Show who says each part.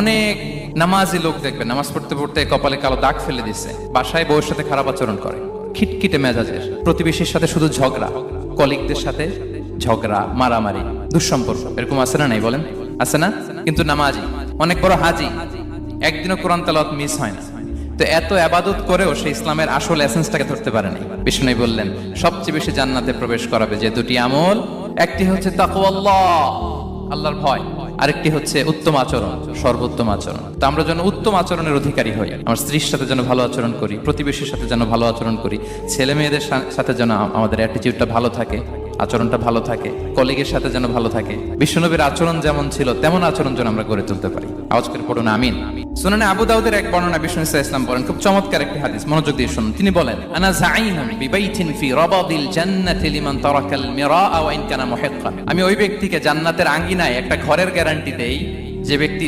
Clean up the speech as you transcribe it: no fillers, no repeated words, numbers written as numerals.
Speaker 1: অনেক নামাজি লোক দেখবেন নামাজ পড়তে পড়তে কপালে কালো দাগ ফেলে দিচ্ছে, বাসায় বউয়ের সাথে খারাপ আচরণ করে, খিটখিটে মেজাজের, প্রতিবেশীর সাথে শুধু ঝগড়া, কলিগদের সাথে ঝগড়া, মারামারি, দুঃসম্পর্ক, এরকম আছে না? নাই বলেন, আছে না? কিন্তু নামাজি, অনেক বড় হাজি, একদিনও কোরআন তেলাওয়াত মিস হয় না। তো এত আবাদত করেও সে ইসলামের আসল এসেন্সটাকে ধরতে পারেনি। বিষ্ণু বললেন সবচেয়ে বেশি জান্নাতে প্রবেশ করাবে যে দুটি আমল, একটি হচ্ছে তাকওয়াল্লাহ, আল্লাহর ভয়, আরেকটি হচ্ছে উত্তম আচরণ, সর্বোত্তম আচরণ। তো আমরা যেন উত্তম আচরণের অধিকারী হই, আমার স্ত্রীর সাথে যেন ভালো আচরণ করি, প্রতিবেশীর সাথে যেন ভালো আচরণ করি, ছেলে মেয়েদের সাথে যেন আমাদের অ্যাটিটিউডটা ভালো থাকে, আচরণটা ভালো থাকে, কলিগের সাথে যেন ভালো থাকে। বিশ্বনবীর আচরণ যেমন ছিল তেমন আচরণ যেন আমরা গড়ে তুলতে পারি। আওয়াজ করে পড়ুন আমিন। সুনানে আবু দাউদের এক বর্ণনা বিষ্ণু ইসলাম বলেন, খুব চমৎকার একটি হাদিস, মনোযোগ দিয়ে শুনুন। তিনি বলেন, আনা যাইনুন বিবাইতিন ফি রাবাদিল জান্নাতি লিমান তারাকাল মিরাআ ওয়া ইন কানা মুহিক্কান। আমি ওই ব্যক্তিকে জান্নাতের আঙ্গিনায় একটা ঘরের গ্যারান্টি দেই যে ব্যক্তি